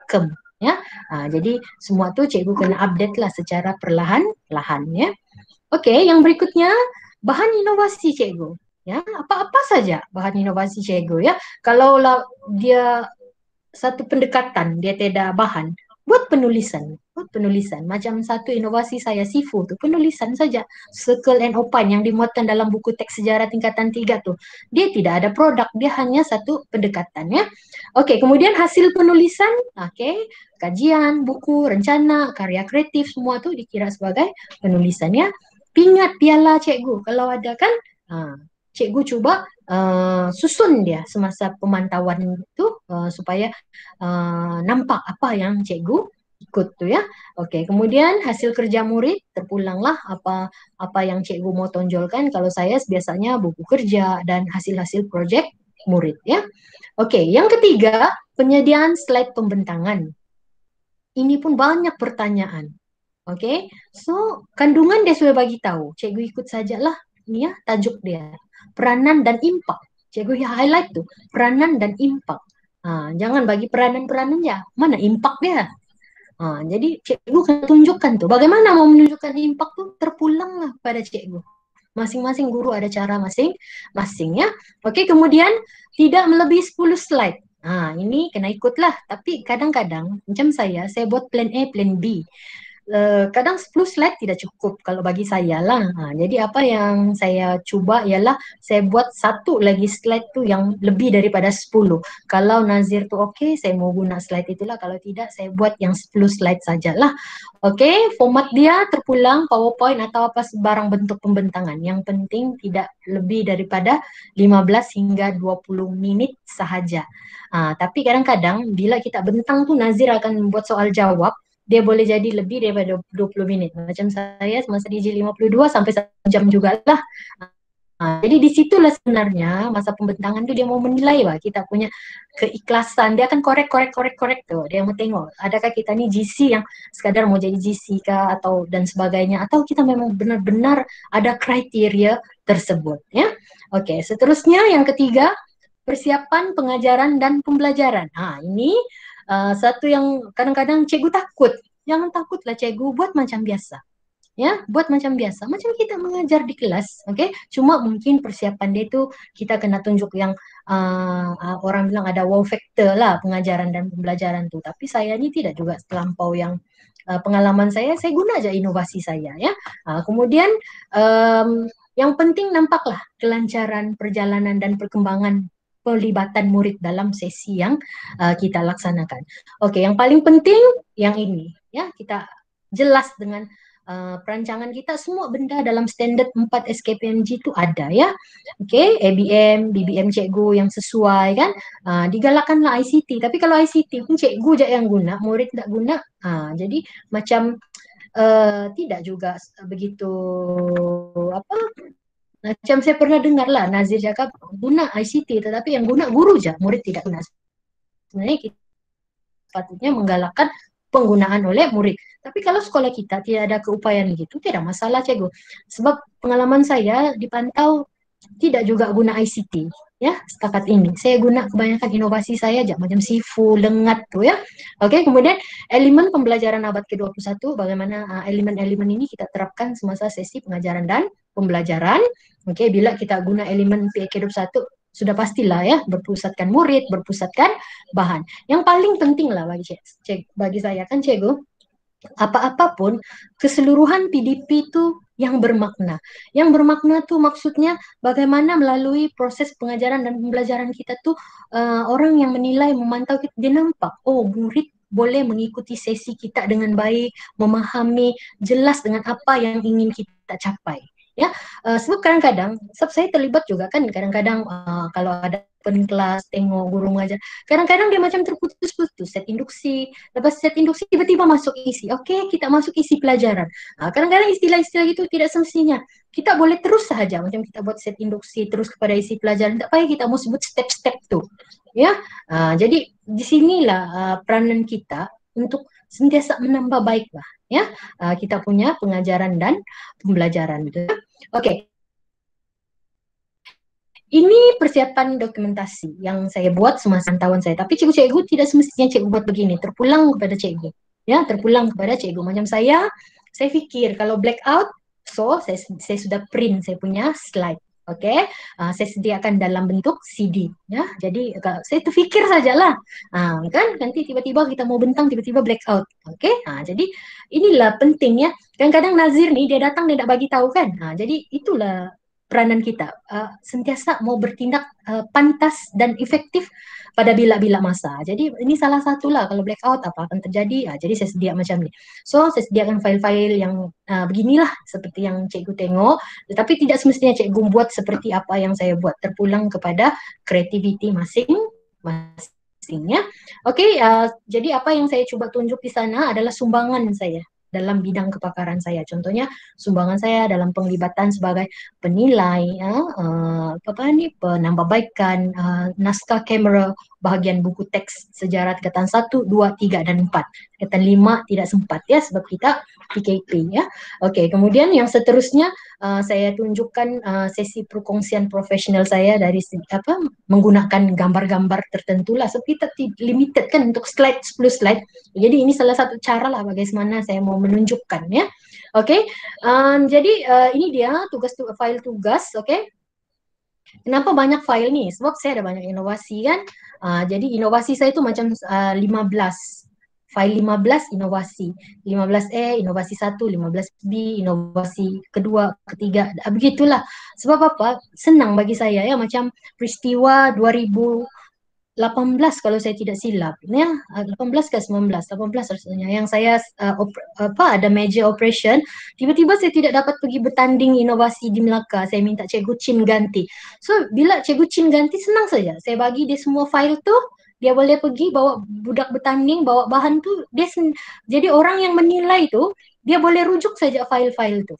pakem ya. Jadi semua tuh cikgu kena update lah secara perlahan-lahan ya. Oke, yang berikutnya bahan inovasi cikgu. Ya, apa-apa saja bahan inovasi cikgu ya. Kalau dia satu pendekatan, dia tidak bahan, buat penulisan. Buat penulisan. Macam satu inovasi saya, SIFU tuh, penulisan saja. Circle and Opine yang dimuatkan dalam buku teks sejarah tingkatan 3 tuh. Dia tidak ada produk, dia hanya satu pendekatan ya. Oke, kemudian hasil penulisan, oke, kajian, buku, rencana, karya kreatif, semua tuh dikira sebagai penulisannya. Pingat piala cikgu, kalau ada kan, cikgu coba susun dia semasa pemantauan itu supaya nampak apa yang cikgu ikut tuh ya. Oke, kemudian hasil kerja murid terpulanglah apa apa yang cikgu mau tonjolkan. Kalau saya biasanya buku kerja dan hasil-hasil proyek murid ya. Oke, yang ketiga penyediaan slide pembentangan. Ini pun banyak pertanyaan. Oke, so kandungan dia sudah bagi tahu. Cikgu ikut sajalah ini ya tajuk dia. Peranan dan impak. Cikgu ya highlight tuh peranan dan impak. Jangan bagi peranan-peranan ya. Mana impak dia? Jadi cikgu akan tunjukkan tuh. Bagaimana mau menunjukkan impak tuh terpulanglah pada cikgu. Masing-masing guru ada cara masing-masing ya. Oke, kemudian tidak melebihi 10 slide. Ini kena ikutlah. Tapi kadang-kadang macam saya buat plan A, plan B. Kadang 10 slide tidak cukup kalau bagi saya lah. Jadi apa yang saya coba ialah saya buat satu lagi slide tuh yang lebih daripada 10. Kalau Nazir tuh oke, saya mau guna slide itulah. Kalau tidak, saya buat yang 10 slide sajalah. Oke, format dia terpulang PowerPoint atau apa sebarang bentuk pembentangan. Yang penting tidak lebih daripada 15 hingga 20 menit sahaja. Tapi kadang-kadang bila kita bentang tuh Nazir akan membuat soal jawab, dia boleh jadi lebih daripada 20 menit. Macam saya semasa di J52 sampai 1 jam juga lah. Jadi disitulah sebenarnya masa pembentangan tuh dia mau menilai lah kita punya keikhlasan. Dia akan korek tuh. Dia mau tengok adakah kita nih GC yang sekadar mau jadi GC kah atau dan sebagainya, atau kita memang benar-benar ada kriteria tersebut ya. Oke, seterusnya yang ketiga persiapan pengajaran dan pembelajaran. Ini satu yang kadang-kadang cikgu takut. Jangan takutlah cikgu, buat macam biasa. Ya, buat macam biasa, macam kita mengajar di kelas, oke? Cuma mungkin persiapan dia itu kita kena tunjuk yang orang bilang ada wow factor lah pengajaran dan pembelajaran tuh. Tapi saya ini tidak juga terlampau yang pengalaman saya guna aja inovasi saya ya. Kemudian yang penting nampaklah kelancaran perjalanan dan perkembangan pelibatan murid dalam sesi yang kita laksanakan. Oke, yang paling penting yang ini ya, kita jelas dengan perancangan kita semua benda dalam standard 4 SKPMG itu ada ya. Oke, ABM, BBM cikgu yang sesuai kan. Digalakkanlah ICT. Tapi kalau ICT pun cikgu je yang guna, murid tak guna. Jadi macam tidak juga begitu apa. Macam saya pernah dengar lah Nazir cakap guna ICT tetapi yang guna guru je, murid tidak guna. Sebenarnya kita patutnya menggalakkan penggunaan oleh murid. Tapi kalau sekolah kita tidak ada keupayaan gitu, tidak masalah cikgu. Sebab pengalaman saya dipantau tidak juga guna ICT ya setakat ini. Saya guna kebanyakan inovasi saya aja macam SIFU, Lengat tuh ya. Oke, kemudian elemen pembelajaran abad ke-21, bagaimana elemen-elemen ini kita terapkan semasa sesi pengajaran dan pembelajaran. Oke, bila kita guna elemen PK21 sudah pastilah ya berpusatkan murid, berpusatkan bahan. Yang paling penting lah bagi saya kan cikgu, apa-apapun keseluruhan PDP itu yang bermakna. Yang bermakna tuh maksudnya bagaimana melalui proses pengajaran dan pembelajaran kita tuh orang yang menilai, memantau kita, dia nampak, oh murid boleh mengikuti sesi kita dengan baik, memahami jelas dengan apa yang ingin kita capai. Ya, sebab kadang-kadang, sebab saya terlibat juga kan, kadang-kadang kalau ada open kelas, tengok guru mengajar, kadang-kadang dia macam terputus-putus, set induksi, lepas set induksi tiba-tiba masuk isi, oke kita masuk isi pelajaran. Kadang-kadang istilah-istilah itu tidak semestinya. Kita boleh terus saja, macam kita buat set induksi terus kepada isi pelajaran, tak payah kita mau sebut step-step tuh. Ya, jadi di sinilah peranan kita untuk sentiasa menambah baik lah ya kita punya pengajaran dan pembelajaran gitu. Oke. ini persiapan dokumentasi yang saya buat semasa pantauan saya. Tapi cikgu-cikgu tidak semestinya cikgu buat begini. Terpulang kepada cikgu. Ya, terpulang kepada cikgu. Macam saya fikir kalau blackout, so saya sudah print saya punya slide. Oke, saya sediakan dalam bentuk CD. Ya, jadi saya terfikir sajalah. Kan nanti tiba-tiba kita mau bentang, tiba-tiba blackout. Oke, jadi inilah pentingnya. Kadang-kadang Nazir nih dia datang dia tidak bagi tahu kan. Jadi itulah peranan kita sentiasa mau bertindak pantas dan efektif pada bila-bila masa. Jadi ini salah satulah kalau blackout apa akan terjadi. Jadi saya sedia macam ni. So saya sediakan file-file yang beginilah seperti yang cikgu tengok. Tetapi tidak semestinya cikgu buat seperti apa yang saya buat. Terpulang kepada kreativiti masing-masingnya. Okey, jadi apa yang saya cuba tunjuk di sana adalah sumbangan saya dalam bidang kepakaran saya. Contohnya sumbangan saya dalam penglibatan sebagai penilai, penambahbaikan naskah kamera bahagian buku teks sejarah tingkatan 1, 2, 3 dan 4. Tingkatan 5 tidak sempat ya sebab kita PKP ya. Okey, kemudian yang seterusnya saya tunjukkan sesi perkongsian profesional saya dari menggunakan gambar-gambar tertentu lah. So kita limited kan untuk slide 10 slide. Jadi ini salah satu cara lah bagaimana saya mau menunjukkan ya. Oke, jadi ini dia file tugas. Oke, kenapa banyak file nih? Sebab saya ada banyak inovasi kan. Jadi inovasi saya itu macam 15. File 15 inovasi. 15E, inovasi 1, 15B, inovasi kedua, ketiga. Begitulah. Sebab apa? Senang bagi saya ya. Macam peristiwa 2018 kalau saya tidak silap ya 18 ke 19 18 rasanya yang saya ada major operation tiba-tiba saya tidak dapat pergi bertanding inovasi di Melaka saya minta Cikgu Chin ganti so bila Cikgu Chin ganti senang saja saya bagi dia semua file tu dia boleh pergi bawa budak bertanding bawa bahan tu jadi orang yang menilai tu dia boleh rujuk saja file-file tu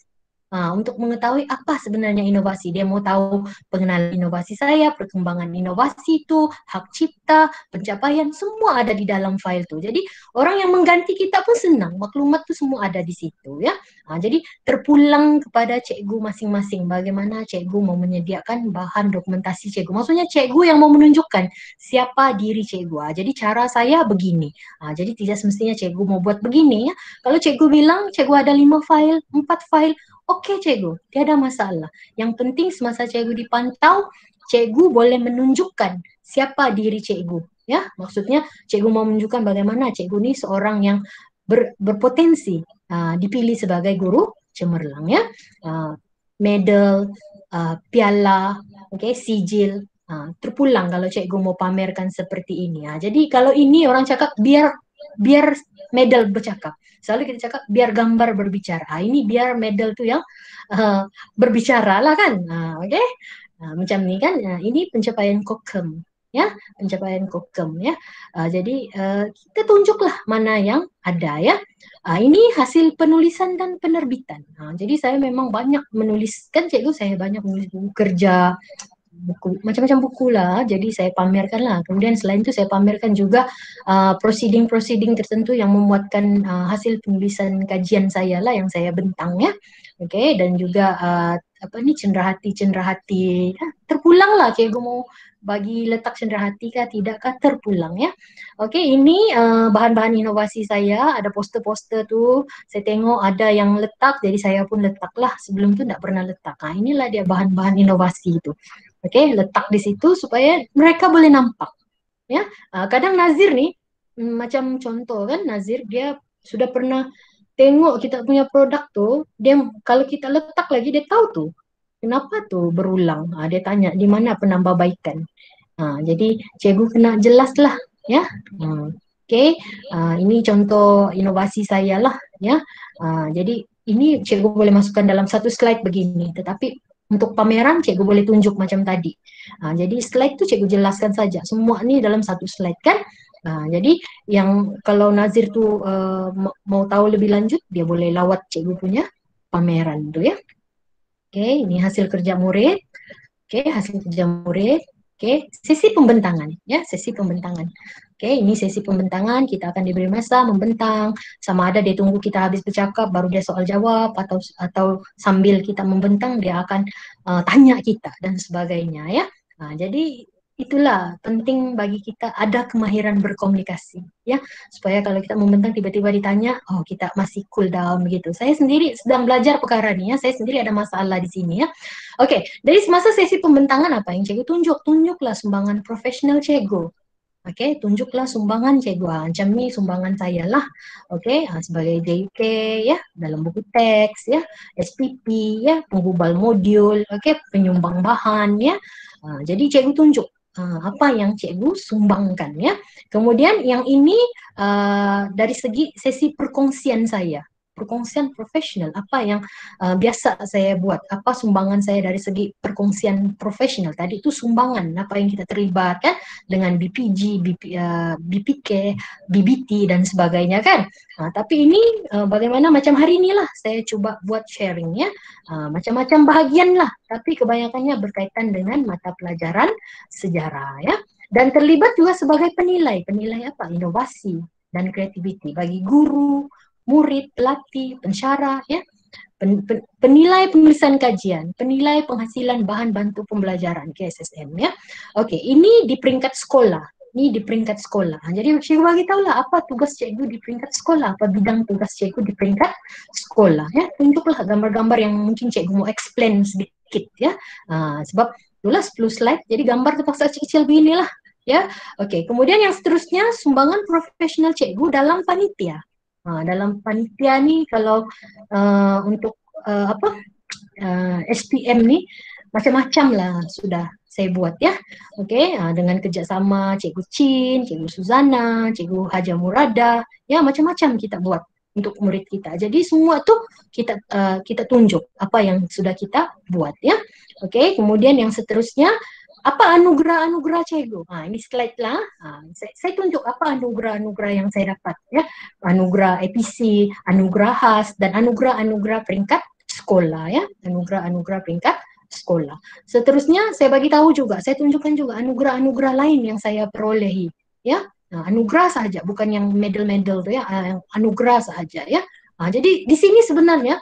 untuk mengetahui apa sebenarnya inovasi. Dia mau tahu pengenalan inovasi saya, perkembangan inovasi itu, hak cipta, pencapaian, semua ada di dalam file itu. Jadi orang yang mengganti kita pun senang, maklumat itu semua ada di situ ya. Jadi terpulang kepada cikgu masing-masing bagaimana cikgu mau menyediakan bahan dokumentasi cikgu. Maksudnya cikgu yang mau menunjukkan siapa diri cikgu. Jadi cara saya begini. Jadi tidak semestinya cikgu mau buat begini ya. Kalau cikgu bilang cikgu ada 5 file, 4 file, oke cikgu, tiada masalah. Yang penting semasa cikgu dipantau, cikgu boleh menunjukkan siapa diri cikgu. Ya, maksudnya cikgu mau menunjukkan bagaimana cikgu ini seorang yang berpotensi dipilih sebagai guru cemerlang ya. Medal, piala, sijil, terpulang kalau cikgu mau pamerkan seperti ini. Jadi kalau ini orang cakap biar medal bercakap. Selalu kita cakap biar gambar berbicara. Ini biar medal tuh yang berbicara lah kan. Oke. Macam ni kan. Ini pencapaian Kokem ya, pencapaian Kokem ya. Jadi kita tunjuklah mana yang ada ya. Ini hasil penulisan dan penerbitan. Jadi saya memang banyak menulis kan cikgu saya banyak menulis buku kerja buku macam-macam buku lah jadi saya pamerkan lah kemudian selain itu saya pamerkan juga proceeding tertentu yang memuatkan hasil penulisan kajian saya lah yang saya bentang ya dan juga cenderahati terpulang lah cikgu mau bagi letak cenderahati kah tidakkah terpulang ya ini bahan-bahan inovasi saya ada poster-poster tu saya tengok ada yang letak jadi saya pun letak lah sebelum tu tak pernah letak inilah dia bahan-bahan inovasi itu letak di situ supaya mereka boleh nampak ya kadang Nazir nih macam contoh kan Nazir dia sudah pernah tengok kita punya produk tuh dia kalau kita letak lagi dia tahu tuh kenapa tuh berulang dia tanya di mana penambahbaikan jadi cikgu kena jelas lah ya ini contoh inovasi saya lah ya jadi ini cikgu boleh masukkan dalam satu slide begini tetapi untuk pameran cikgu boleh tunjuk macam tadi. Jadi slide tu cikgu jelaskan saja. Semua ni dalam satu slide kan. Jadi yang kalau Nazir tu mau tahu lebih lanjut dia boleh lawat cikgu punya pameran tu ya. Ini hasil kerja murid. Hasil kerja murid. Sesi pembentangan ya, sesi pembentangan. Ini sesi pembentangan, kita akan diberi masa membentang, sama ada dia tunggu kita habis bercakap baru dia soal jawab atau sambil kita membentang dia akan tanya kita dan sebagainya ya. Jadi itulah penting bagi kita ada kemahiran berkomunikasi ya, supaya kalau kita membentang tiba-tiba ditanya, oh kita masih cool down begitu. Saya sendiri sedang belajar perkara ini ya, saya sendiri ada masalah di sini ya. Oke, dari semasa sesi pembentangan apa yang cikgu tunjuklah sumbangan profesional cikgu. Oke, tunjuklah sumbangan cikgu. Macam ni sumbangan saya lah. Oke, sebagai DUK ya, dalam buku teks ya, SPP ya, penghubal modul, oke, penyumbang bahan ya. Jadi cikgu tunjuk apa yang cikgu sumbangkan ya. Kemudian yang ini dari segi sesi perkongsian saya. Perkongsian profesional, apa yang biasa saya buat, apa sumbangan saya dari segi perkongsian profesional. Tadi itu sumbangan, apa yang kita terlibat kan, dengan BPG, BPK, BBT dan sebagainya kan. Tapi ini bagaimana macam hari inilah saya coba buat sharing ya. Macam-macam bahagian lah, tapi kebanyakannya berkaitan dengan mata pelajaran sejarah ya. Dan terlibat juga sebagai penilai. Penilai apa? Inovasi dan kreativiti bagi guru, murid, pelatih, pensyarah ya. Penilai penulisan kajian, penilai penghasilan bahan bantu pembelajaran KSSM ya. Oke, ini di peringkat sekolah. Ini di peringkat sekolah. Jadi cikgu bagi tahu lah apa tugas cikgu di peringkat sekolah, apa bidang tugas cikgu di peringkat sekolah ya. Tunjuklah gambar-gambar yang mungkin cikgu mau explain sedikit ya. Sebab itulah 10 slide, jadi gambar terpaksa kecil-kecil beginilah ya. Oke, kemudian yang seterusnya sumbangan profesional cikgu dalam panitia. Dalam panitia nih kalau untuk SPM nih macam-macam lah sudah saya buat ya. Oke, dengan kerjasama Cikgu Chin, Cikgu Suzana, Cikgu Haja Murada, ya macam-macam kita buat untuk murid kita. Jadi semua tuh kita tunjuk apa yang sudah kita buat ya. Oke, kemudian yang seterusnya apa anugerah-anugerah cikgu? Ini slide lah. Saya tunjuk apa anugerah-anugerah yang saya dapat ya. Anugerah APC, anugerah khas, dan anugerah-anugerah peringkat sekolah ya. Anugerah-anugerah peringkat sekolah. Seterusnya saya bagi tahu juga, saya tunjukkan juga anugerah-anugerah lain yang saya perolehi ya. Anugerah saja, bukan yang medal-medal tuh ya, yang anugerah saja ya. Jadi di sini sebenarnya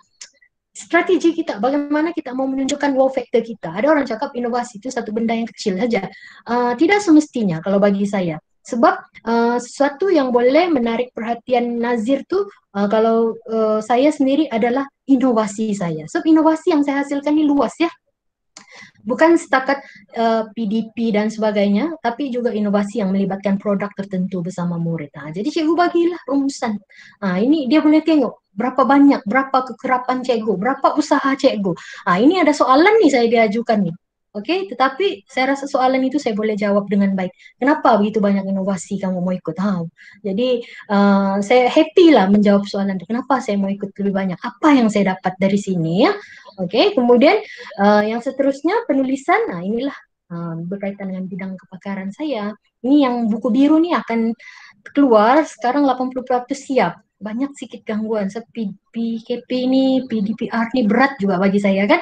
strategi kita, bagaimana kita mau menunjukkan wow factor kita. Ada orang cakap inovasi itu satu benda yang kecil saja. Tidak semestinya kalau bagi saya. Sebab sesuatu yang boleh menarik perhatian Nazir tuh kalau saya sendiri adalah inovasi saya. Sebab inovasi yang saya hasilkan ini luas ya. Bukan setakat PDP dan sebagainya, tapi juga inovasi yang melibatkan produk tertentu bersama murid. Jadi cikgu bagilah rumusan. Ini dia boleh tengok berapa banyak, berapa kekerapan cikgu, berapa usaha cikgu. Ini ada soalan nih saya diajukan nih. Oke, tetapi saya rasa soalan itu saya boleh jawab dengan baik. Kenapa begitu banyak inovasi kamu mau ikut? Jadi saya happy lah menjawab soalan itu. Kenapa saya mau ikut lebih banyak? Apa yang saya dapat dari sini ya? Oke, kemudian yang seterusnya penulisan. Inilah berkaitan dengan bidang kepakaran saya. Ini yang buku biru nih akan keluar sekarang 80% siap. Banyak sedikit gangguan. PKP ini, PDPR ini berat juga bagi saya kan.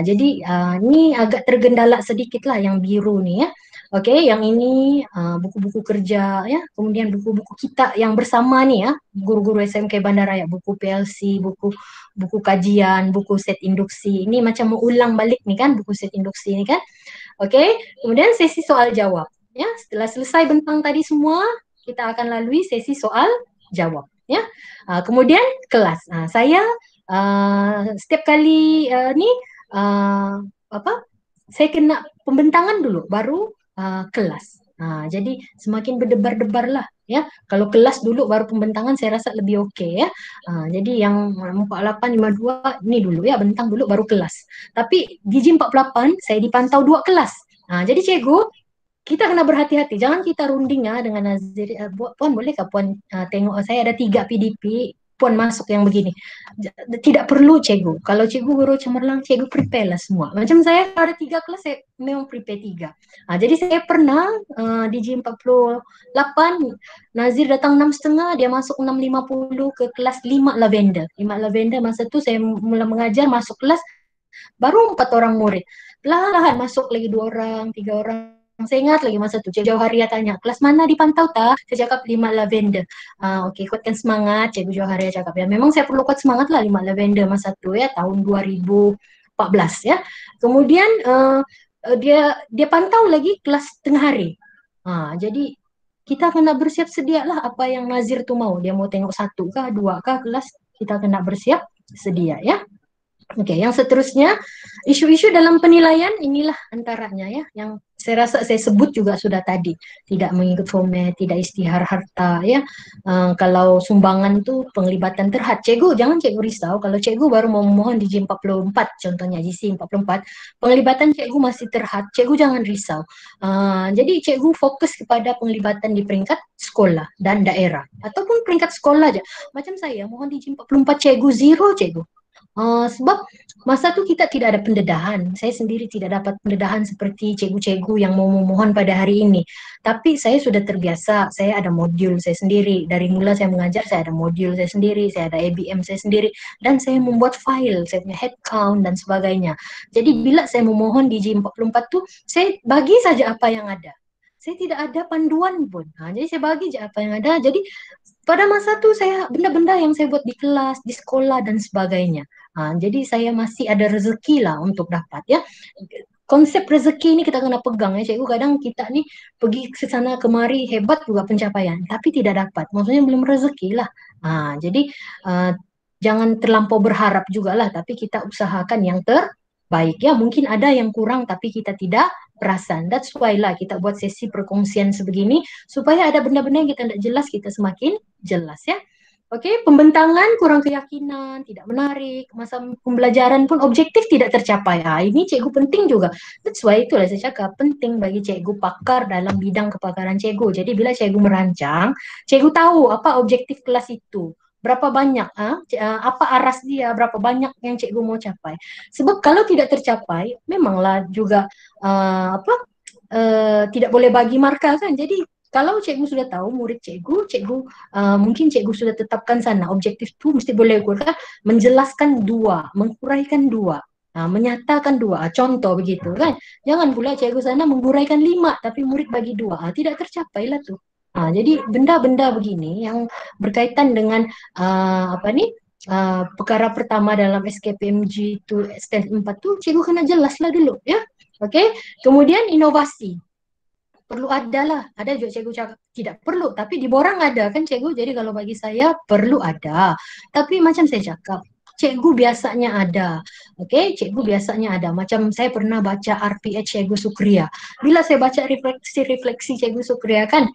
Jadi ini agak tergendala sedikit lah yang biru nih ya. Oke, yang ini buku-buku kerja ya, kemudian buku-buku kita yang bersama nih ya, guru-guru SMK Bandaraya, buku PLC, buku kajian, buku set induksi. Ini macam mau ulang balik nih kan, buku set induksi ini kan. Oke, kemudian sesi soal jawab. Ya, setelah selesai bentang tadi semua, kita akan lalui sesi soal jawab. Ya, kemudian kelas. Saya setiap kali saya kena pembentangan dulu, baru kelas. Jadi semakin berdebar-debar lah ya. Kalau kelas dulu baru pembentangan saya rasa lebih oke ya. Jadi yang 4852 ini dulu ya, bentang dulu baru kelas. Tapi di J 48 saya dipantau 2 kelas. Jadi cikgu kita kena berhati-hati, jangan kita runding ya dengan Nazir. Puan bolehkah Puan tengok saya ada 3 PDP, Puan masuk yang begini. Tidak perlu cikgu. Kalau cikgu guru cemerlang, cikgu prepare lah semua. Macam saya ada 3 kelas, saya memang prepare 3. Jadi saya pernah di J48, Nazir datang 6.30, dia masuk 6.50 ke kelas 5 lavender. 5 lavender masa tu saya mula mengajar, masuk kelas, baru 4 orang murid. Perlahan masuk lagi 2 orang, 3 orang. Saya ingat lagi masa tu, Cikgu Jauharia tanya, kelas mana dipantau tak? Saya cakap 5 lavender. Okey, kuatkan semangat, Cikgu Jauharia cakap. Ya, memang saya perlu kuat semangat lah 5 lavender masa tu ya, tahun 2014 ya. Kemudian dia pantau lagi kelas tengah hari. Jadi kita kena bersiap sedia lah apa yang Nazir tuh mau. Dia mau tengok satu kah, dua kah kelas, kita kena bersiap sedia ya. Oke, yang seterusnya isu-isu dalam penilaian inilah antaranya ya, yang saya rasa saya sebut juga sudah tadi, tidak mengikut format, tidak istihar harta ya. Kalau sumbangan tuh penglibatan terhad. Cikgu jangan cikgu risau kalau cikgu baru mau memohon di J44 contohnya JC 44, penglibatan cikgu masih terhad. Cikgu jangan risau. Jadi cikgu fokus kepada penglibatan di peringkat sekolah dan daerah ataupun peringkat sekolah aja. Macam saya mohon di J44 cikgu zero cikgu. Sebab masa itu kita tidak ada pendedahan. Saya sendiri tidak dapat pendedahan seperti cikgu-cikgu yang mau memohon pada hari ini. Tapi saya sudah terbiasa, saya ada modul saya sendiri. Dari mula saya mengajar, saya ada modul saya sendiri, saya ada ABM saya sendiri, dan saya membuat file, saya punya head count dan sebagainya. Jadi bila saya memohon di J44 tuh, saya bagi saja apa yang ada. Saya tidak ada panduan pun. Jadi saya bagi aja apa yang ada. Jadi pada masa itu saya benda-benda yang saya buat di kelas, di sekolah dan sebagainya. Jadi saya masih ada rezeki lah untuk dapat ya. Konsep rezeki ini kita kena pegang ya cikgu. Kadang kita nih pergi ke sana kemari hebat juga pencapaian, tapi tidak dapat. Maksudnya belum rezeki lah. Jadi uh, jangan terlampau berharap juga lah, tapi kita usahakan yang terbaik ya. Mungkin ada yang kurang tapi kita tidak perasan. That's why lah kita buat sesi perkongsian sebegini supaya ada benda-benda yang kita tidak jelas kita semakin jelas ya. Oke, pembentangan kurang keyakinan, tidak menarik, masa pembelajaran pun objektif tidak tercapai. Ini cikgu penting juga. That's why itulah saya cakap penting bagi cikgu pakar dalam bidang kepakaran cikgu. Jadi bila cikgu merancang, cikgu tahu apa objektif kelas itu. Berapa banyak, apa aras dia, berapa banyak yang cikgu mau capai. Sebab kalau tidak tercapai, memanglah juga tidak boleh bagi markah kan. Jadi kalau cikgu sudah tahu murid cikgu mungkin cikgu sudah tetapkan sana objektif itu mesti boleh kan menjelaskan dua, menguraikan dua, menyatakan dua. Contoh begitu kan. Jangan pula cikgu sana menguraikan lima tapi murid bagi dua. Tidak tercapai lah tuh. Jadi benda-benda begini yang berkaitan dengan apa nih perkara pertama dalam SKPMG itu stand 4 tuh cikgu kena jelas lah dulu ya. Oke, kemudian inovasi perlu ada lah. Ada juga cikgu cakap tidak perlu, tapi di borang ada kan cikgu. Jadi kalau bagi saya perlu ada. Tapi macam saya cakap, cikgu biasanya ada. Oke, cikgu biasanya ada. Macam saya pernah baca RPH Cikgu Sukria. Bila saya baca refleksi Cikgu Sukria kan,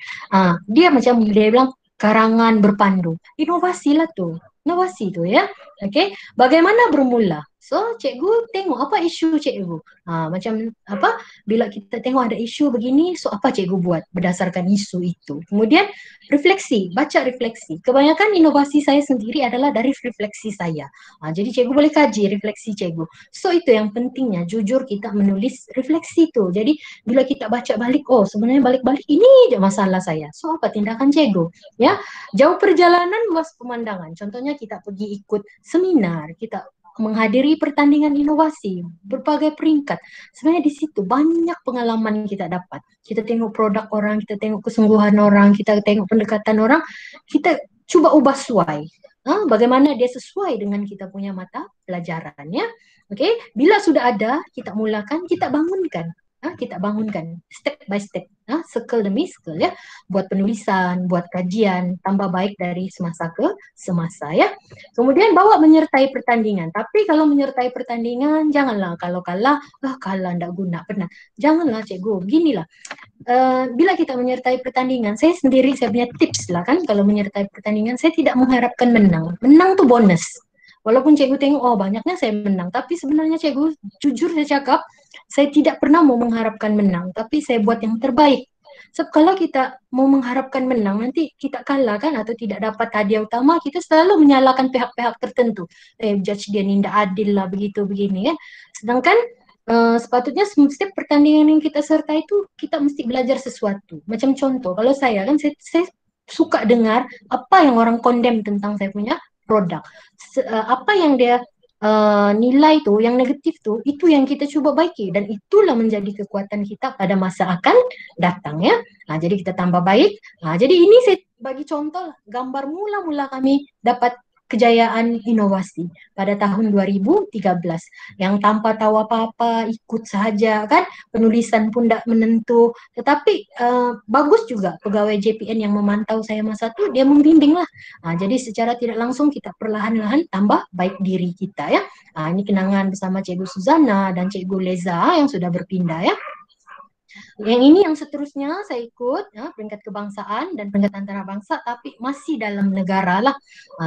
dia macam dia bilang karangan berpandu. Inovasi lah tuh. Inovasi tuh ya. Oke, bagaimana bermula? So, cikgu tengok apa isu cikgu. Macam apa bila kita tengok ada isu begini, so apa cikgu buat berdasarkan isu itu. Kemudian refleksi, baca refleksi. Kebanyakan inovasi saya sendiri adalah dari refleksi saya. Jadi cikgu boleh kaji refleksi cikgu. So itu yang pentingnya, jujur kita menulis refleksi itu. Jadi bila kita baca balik, oh sebenarnya balik-balik ini aja masalah saya. So apa tindakan cikgu? Ya, jauh perjalanan luas pemandangan. Contohnya kita pergi ikut seminar, kita menghadiri pertandingan inovasi berbagai peringkat. Sebenarnya di situ banyak pengalaman yang kita dapat. Kita tengok produk orang, kita tengok kesungguhan orang, kita tengok pendekatan orang, kita coba ubah suai. Bagaimana dia sesuai dengan kita punya mata pelajarannya. Oke, bila sudah ada, kita mulakan, kita bangunkan. Kita bangunkan step by step, circle demi circle ya, buat penulisan, buat kajian, tambah baik dari semasa ke semasa ya. Kemudian bawa menyertai pertandingan. Tapi kalau menyertai pertandingan, janganlah kalau kalah, kalah ndak guna, pernah. Janganlah cikgu, ginilah. Bila kita menyertai pertandingan, saya sendiri saya punya tips lah kan, kalau menyertai pertandingan, saya tidak mengharapkan menang. Menang tuh bonus. Walaupun cikgu tengok, oh banyaknya saya menang. Tapi sebenarnya cikgu, jujur saya cakap, saya tidak pernah mau mengharapkan menang. Tapi saya buat yang terbaik. Sebab kalau kita mau mengharapkan menang, nanti kita kalah kan atau tidak dapat hadiah utama, kita selalu menyalahkan pihak-pihak tertentu. Judge dia tidak adil lah, begitu begini kan. Sedangkan sepatutnya setiap pertandingan yang kita sertai itu kita mesti belajar sesuatu. Macam contoh, kalau saya kan saya suka dengar apa yang orang condemn tentang saya punya produk. Apa yang dia nilai tuh, yang negatif tuh, itu yang kita coba baiki dan itulah menjadi kekuatan kita pada masa akan datang ya. Jadi kita tambah baik. Jadi ini saya bagi contoh gambar mula-mula kami dapat kejayaan inovasi pada tahun 2013 yang tanpa tahu apa-apa ikut saja kan, penulisan pun tidak menentu, tetapi bagus juga pegawai JPN yang memantau saya masa itu, dia membimbing lah. Jadi secara tidak langsung kita perlahan-lahan tambah baik diri kita ya. Ini kenangan bersama Cikgu Suzana dan Cikgu Leza yang sudah berpindah ya. Yang ini yang seterusnya saya ikut ya, peringkat kebangsaan dan peringkat antara bangsa, tapi masih dalam negara lah.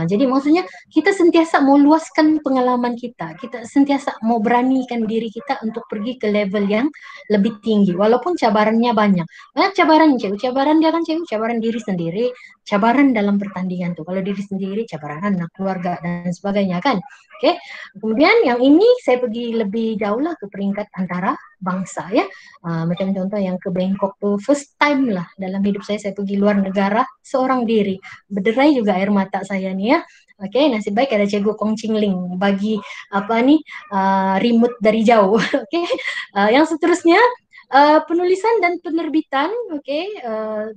Jadi maksudnya kita sentiasa mau luaskan pengalaman kita sentiasa mau beranikan diri kita untuk pergi ke level yang lebih tinggi, walaupun cabarannya banyak. Banyak cabaran, cikgu. Cabaran dia kan cikgu, cabaran diri sendiri, cabaran dalam pertandingan tuh. Kalau diri sendiri, cabaran anak, keluarga dan sebagainya kan. Oke. Kemudian yang ini saya pergi lebih jauh lah ke peringkat antara bangsa ya. Macam contoh yang ke Bangkok tuh first time lah dalam hidup saya pergi luar negara seorang diri. Berderai juga air mata saya nih ya. Oke, nasib baik ada Cikgu Kong Ching Ling bagi apa nih remote dari jauh. Oke, yang seterusnya penulisan dan penerbitan. Oke,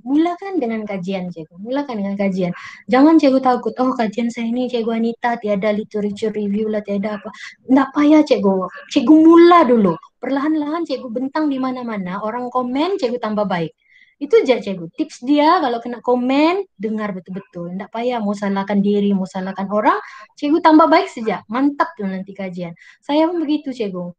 mulakan dengan kajian Cikgu. Mulakan dengan kajian. Jangan Cikgu takut. Oh kajian saya ini Cikgu Anita tiada literature review lah, tiada apa. Nggak payah Cikgu. Cikgu mula dulu. Perlahan-lahan Cikgu bentang di mana-mana. Orang komen Cikgu tambah baik. Itu aja Cikgu. Tips dia kalau kena komen, dengar betul-betul. Nggak payah mau salahkan diri, mau salahkan orang. Cikgu tambah baik saja. Mantap tuh nanti kajian. Saya pun begitu Cikgu.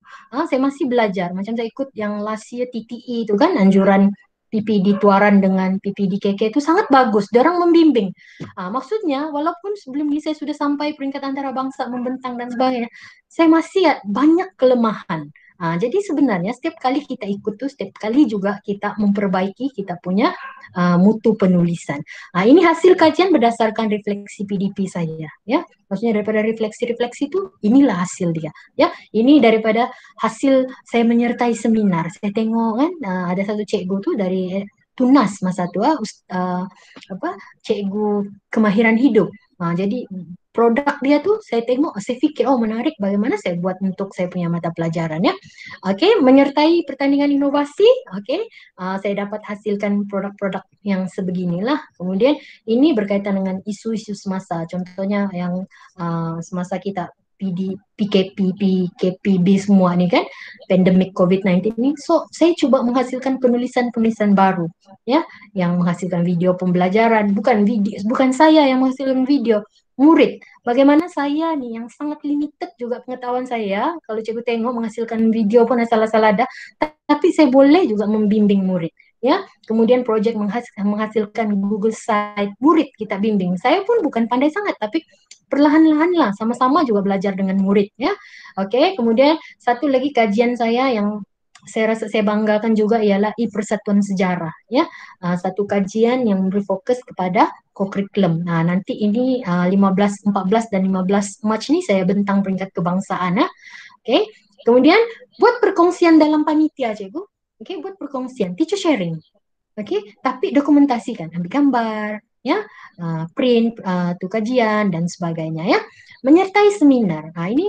Saya masih belajar. Macam saya ikut yang last year TTE itu kan, anjuran PPD Tuaran dengan PPD KK itu sangat bagus. Dia orang membimbing. Maksudnya, walaupun sebelum ini saya sudah sampai peringkat antara bangsa, membentang dan sebagainya, saya masih banyak kelemahan. Jadi sebenarnya setiap kali kita ikut tuh, setiap kali juga kita memperbaiki kita punya mutu penulisan. Ini hasil kajian berdasarkan refleksi PDP saya, ya. Maksudnya daripada refleksi-refleksi itu, inilah hasil dia, ya. Ini daripada hasil saya menyertai seminar. Saya tengok kan, ada satu cikgu tuh dari Tunas masa tua, apa, cikgu kemahiran hidup. Jadi produk dia tuh saya tengok, saya fikir oh menarik, bagaimana saya buat untuk saya punya mata pelajaran ya. Oke, menyertai pertandingan inovasi. Oke, saya dapat hasilkan produk-produk yang sebeginilah. Kemudian ini berkaitan dengan isu-isu semasa. Contohnya yang semasa kita PKP, PKPB semua nih kan, pandemic COVID-19 ini. So, saya coba menghasilkan penulisan-penulisan baru, ya, yang menghasilkan video pembelajaran. Bukan saya yang menghasilkan video, murid. Bagaimana saya nih yang sangat limited juga pengetahuan saya, kalau cikgu tengok menghasilkan video pun asal-asal ada, tapi saya boleh juga membimbing murid. Ya, kemudian proyek menghasilkan Google Site, murid kita bimbing. Saya pun bukan pandai sangat, tapi perlahan-lahan lah, sama-sama juga belajar dengan murid ya. Oke, kemudian satu lagi kajian saya yang saya rasa saya banggakan juga ialah Persatuan Sejarah ya. Satu kajian yang berfokus kepada co-curriculum. Nanti ini 15, 14 dan 15 Mac ini saya bentang peringkat kebangsaan ya. Oke. Kemudian buat perkongsian dalam panitia, Cikgu. Oke, buat perkongsian, teacher sharing. Oke, tapi dokumentasikan, ambil gambar, ya, print, tuh kajian dan sebagainya ya. Menyertai seminar. Ini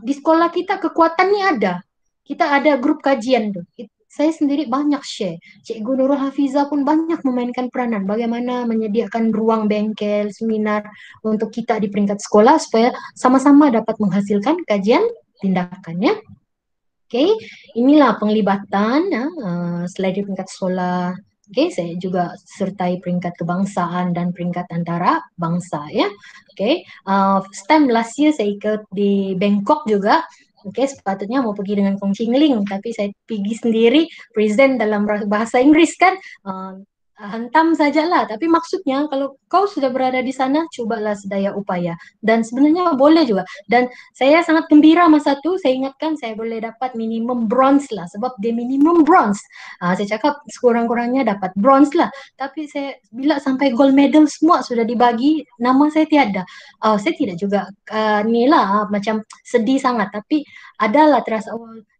di sekolah kita kekuatannya ada. Kita ada grup kajian tuh. Saya sendiri banyak share. Cikgu Nurul Hafiza pun banyak memainkan peranan. Bagaimana menyediakan ruang bengkel, seminar untuk kita di peringkat sekolah supaya sama-sama dapat menghasilkan kajian tindakannya. Oke, inilah penglibatan selain di peringkat sekolah. Oke, saya juga sertai peringkat kebangsaan dan peringkat antara bangsa ya. Oke, STEM last year saya ikut di Bangkok juga. Oke, sepatutnya mau pergi dengan Kong Ching Ling, tapi saya pergi sendiri, present dalam bahasa Inggris kan. Hantam sajalah, tapi maksudnya kalau kau sudah berada di sana, cobalah sedaya upaya. Dan sebenarnya boleh juga. Dan saya sangat gembira masa itu, saya ingatkan saya boleh dapat minimum bronze lah, sebab dia minimum bronze. Saya cakap sekurang-kurangnya dapat bronze lah. Tapi saya bila sampai gold medal semua sudah dibagi, nama saya tiada. Saya tidak juga macam sedih sangat, tapi adalah terasa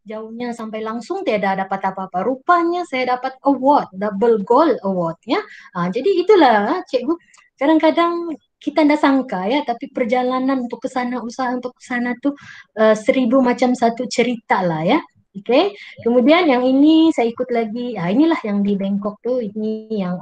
jauhnya sampai langsung tidak dapat apa-apa. Rupanya saya dapat award, double gold award ya. Jadi itulah cikgu, kadang-kadang kita tidak sangka ya, tapi perjalanan untuk ke sana, usaha untuk ke sana tuh 1000 macam satu cerita lah ya. Oke. Kemudian yang ini saya ikut lagi, inilah yang di Bangkok tuh, ini yang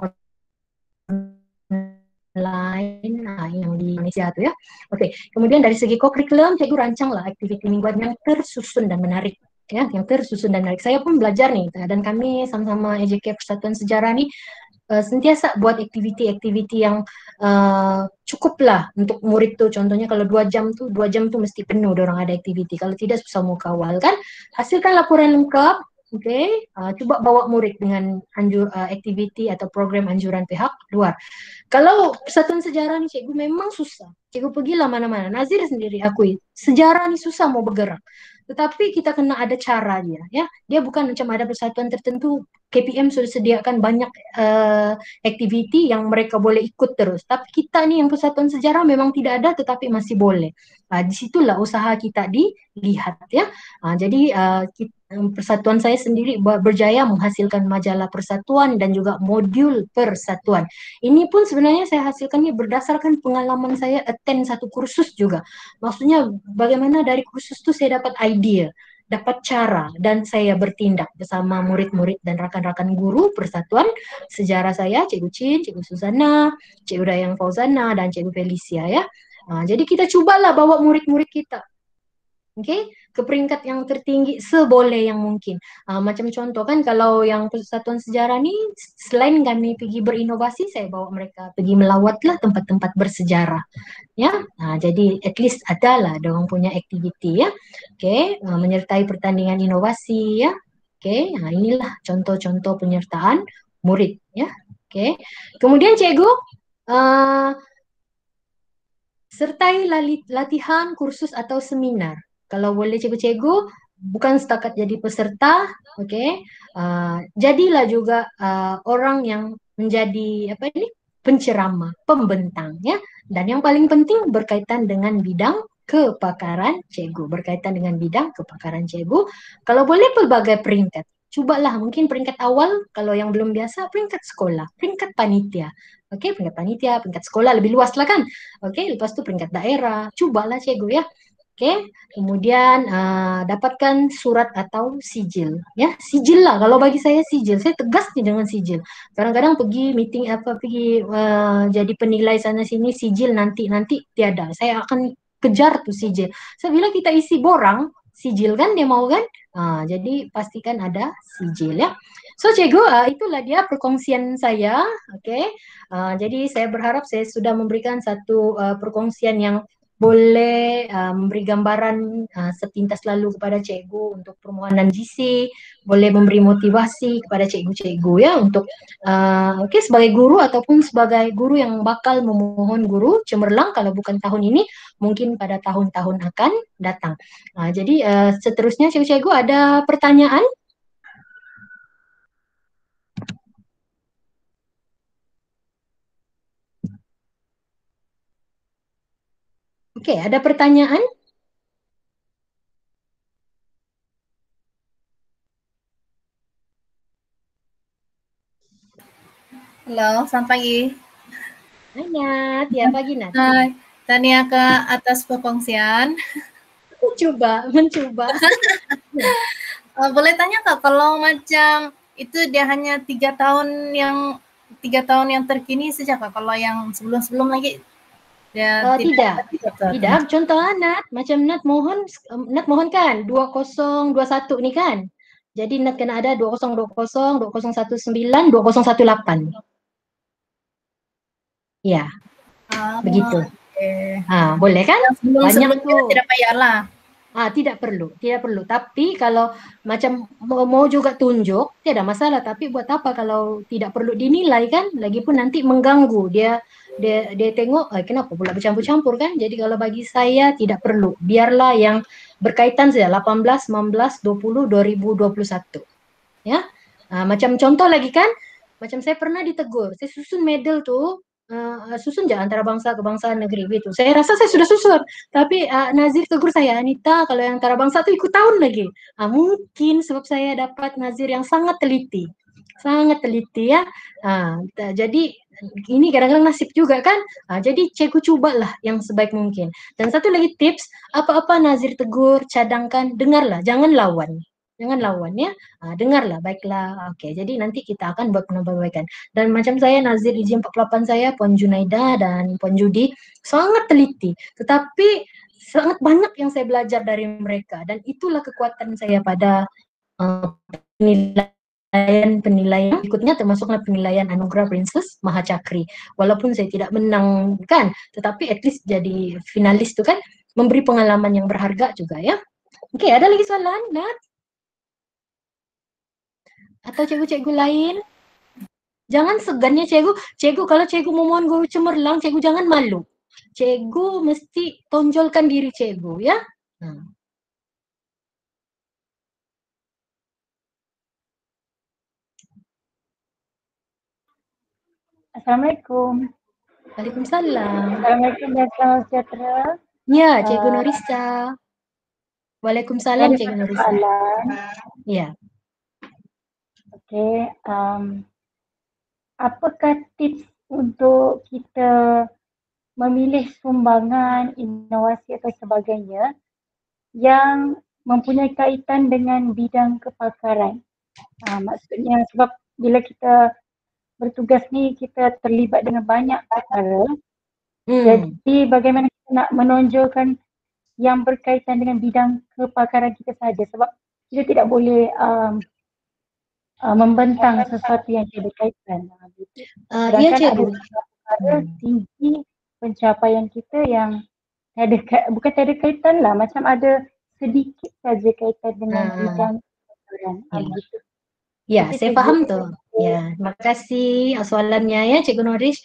lain, nah yang di Indonesia tuh ya. Oke, kemudian dari segi kurikulum, cikgu rancang lah aktiviti mingguan yang tersusun dan menarik. Ya, yang tersusun dan menarik. Saya pun belajar nih, dan kami sama-sama EJK Persatuan Sejarah nih sentiasa buat aktiviti-aktiviti yang cukup lah untuk murid tuh. Contohnya kalau 2 jam tuh mesti penuh orang ada aktiviti. Kalau tidak susah mau kawal kan. Hasilkan laporan lengkap. Oke, coba bawa murid dengan aktiviti atau program anjuran pihak luar. Kalau persatuan sejarah nih cikgu memang susah. Cikgu pergilah mana-mana. Nazir sendiri akui, sejarah nih susah mau bergerak. Tetapi kita kena ada cara dia, ya. Dia bukan macam ada persatuan tertentu. KPM sudah sediakan banyak activity yang mereka boleh ikut terus. Tapi kita nih yang persatuan sejarah memang tidak ada, tetapi masih boleh. Disitulah usaha kita dilihat, ya. Jadi persatuan saya sendiri berjaya menghasilkan majalah persatuan dan juga modul persatuan. Ini pun sebenarnya saya hasilkannya berdasarkan pengalaman saya attend satu kursus juga. Maksudnya bagaimana dari kursus itu saya dapat ide, dapat cara, dan saya bertindak bersama murid-murid dan rakan-rakan guru persatuan sejarah saya, Cikgu Chin, Cikgu Susana, Cikgu Dayang Fauzana, dan Cikgu Felicia ya. Jadi kita cobalah bawa murid-murid kita, ke peringkat yang tertinggi seboleh yang mungkin. Macam contoh kan kalau yang persatuan sejarah nih, selain kami pergi berinovasi, saya bawa mereka pergi melawatlah tempat-tempat bersejarah, ya. Jadi at least adalah dorong punya activity ya. Menyertai pertandingan inovasi ya. Inilah contoh-contoh penyertaan murid ya. Kemudian cikgu sertai latihan, kursus atau seminar. Kalau boleh cikgu-cikgu, bukan setakat jadi peserta, jadilah juga orang yang menjadi penceramah, pembentang, ya. Dan yang paling penting berkaitan dengan bidang kepakaran cikgu, berkaitan dengan bidang kepakaran cikgu. Kalau boleh pelbagai peringkat, cobalah mungkin peringkat awal kalau yang belum biasa peringkat sekolah, peringkat panitia. Peringkat panitia, peringkat sekolah lebih luas lah kan. Lepas itu peringkat daerah, cobalah cikgu ya. Kemudian dapatkan surat atau sijil, ya sijil lah. Kalau bagi saya sijil, saya tegas nih dengan sijil. Kadang-kadang pergi meeting pergi jadi penilai sana sini sijil nanti tiada. Saya akan kejar tuh sijil. Saya bilang kita isi borang sijil kan dia mau kan. Jadi pastikan ada sijil ya. So cikgu, itulah dia perkongsian saya. Jadi saya berharap saya sudah memberikan satu perkongsian yang boleh memberi gambaran sepintas lalu kepada cikgu untuk permohonan GC, boleh memberi motivasi kepada cikgu-cikgu ya untuk sebagai guru ataupun sebagai guru yang bakal memohon guru cemerlang kalau bukan tahun ini, mungkin pada tahun-tahun akan datang. Jadi seterusnya cikgu-cikgu ada pertanyaan? Ada pertanyaan? Halo, selamat pagi. Hai Nat, ya pagi Nat. Hai, Tania Kak atas perkongsian. Mencoba. Boleh tanya Kak, kalau macam itu dia hanya 3 tahun yang terkini saja Kak, kalau yang sebelum-sebelum lagi dia tidak. Contoh Nat, macam Nat mohon kan 2021 nih kan. Jadi Nat kena ada 2020, 2019, 2018. Ya, begitu. Boleh kan? Banyak tuh. Tidak payah lah. Tidak perlu. Tapi kalau macam mau juga tunjuk, tidak masalah. Tapi buat apa kalau tidak perlu dinilai kan? Lagipun nanti mengganggu dia tengok, kenapa pula bercampur-campur kan? Jadi kalau bagi saya tidak perlu. Biarlah yang berkaitan saja 18, 19, 20, 2021. Ya. Macam contoh lagi kan, macam saya pernah ditegur. Saya susun medal tuh susun aja antara bangsa ke bangsa negeri gitu. Saya rasa saya sudah susun, tapi Nazir tegur saya, Anita kalau yang antara bangsa tuh ikut tahun lagi. Mungkin sebab saya dapat Nazir yang sangat teliti ya. Jadi ini kadang-kadang nasib juga kan. Jadi cikgu cobalah yang sebaik mungkin. Dan satu lagi tips, apa-apa Nazir tegur, cadangkan, dengarlah, jangan lawan. Jangan lawan ya. Dengarlah, baiklah. Oke, jadi nanti kita akan buat penambah-perbaikan. Dan macam saya, Nazir izin 48 saya, Puan Junaida dan Puan Judi sangat teliti. Tetapi sangat banyak yang saya belajar dari mereka. Dan itulah kekuatan saya pada penilaian berikutnya, termasuklah penilaian Anugerah Princess Mahacakri. Walaupun saya tidak menang kan, tetapi at least jadi finalis itu kan memberi pengalaman yang berharga juga ya. Oke, ada lagi soalan, Nat? Atau cikgu-cikgu lain? Jangan segan ya cikgu. Cikgu kalau cikgu memohon guru cemerlang, cikgu jangan malu. Cikgu mesti tonjolkan diri cikgu ya. Assalamualaikum. Waalaikumsalam. Assalamualaikum dan salam sejahtera. Ya, Cikgu Norisa. Waalaikumsalam Cikgu Norisa. Ya. Okey, apakah tips untuk kita memilih sumbangan, inovasi atau sebagainya yang mempunyai kaitan dengan bidang kepakaran? Maksudnya sebab bila kita bertugas ni kita terlibat dengan banyak perkara. Jadi bagaimana kita nak menonjolkan yang berkaitan dengan bidang kepakaran kita saja, sebab kita tidak boleh membentang sesuatu yang tidak berkaitan. Ya cikgu. Ada tinggi pencapaian kita yang bukan tiada kaitan lah, macam ada sedikit saja kaitan dengan bidang kepakaran. Begitu. Ya, saya faham tuh. Ya, terima kasih soalannya ya Cikgu Norish.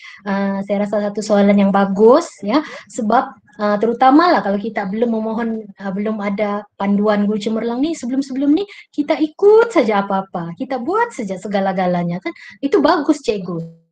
Saya rasa satu soalan yang bagus ya, sebab terutama lah kalau kita belum memohon, belum ada panduan guru cemerlang nih sebelum-sebelum nih, kita ikut saja apa-apa, kita buat saja segala-galanya kan, itu bagus Cikgu.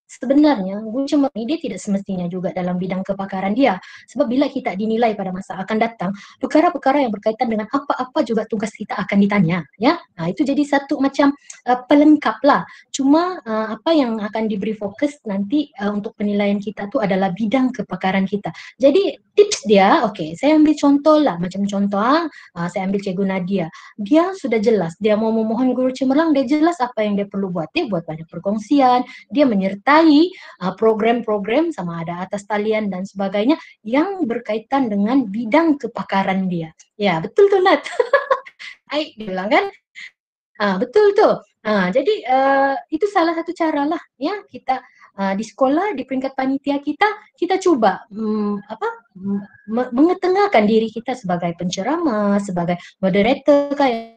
Sebenarnya guru cemerlang ini dia tidak semestinya juga dalam bidang kepakaran dia, sebab bila kita dinilai pada masa akan datang, perkara-perkara yang berkaitan dengan apa-apa juga tugas kita akan ditanya ya. Itu jadi satu macam pelengkap lah. Cuma apa yang akan diberi fokus nanti untuk penilaian kita tu adalah bidang kepakaran kita. Jadi tips dia, okey, saya ambil contoh lah, macam contoh saya ambil Cikgu Nadia. Dia sudah jelas, dia mau memohon guru cemerlang, dia jelas apa yang dia perlu buat. Dia buat banyak perkongsian, dia menyertai program-program sama ada atas talian dan sebagainya yang berkaitan dengan bidang kepakaran dia. Ya, betul tuh Nat. Aik dia bilang kan. Betul tuh. Jadi itu salah satu cara lah ya kita di sekolah, di peringkat panitia kita cuba mengetengahkan diri kita sebagai penceramah, sebagai moderator kayak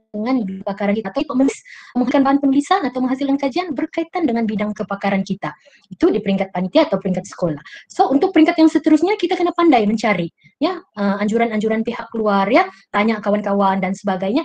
dengan kepakaran kita, atau menghasilkan bahan penulisan atau menghasilkan kajian berkaitan dengan bidang kepakaran kita. Itu di peringkat panitia atau peringkat sekolah. So untuk peringkat yang seterusnya kita kena pandai mencari ya anjuran-anjuran pihak luar ya, tanya kawan-kawan dan sebagainya.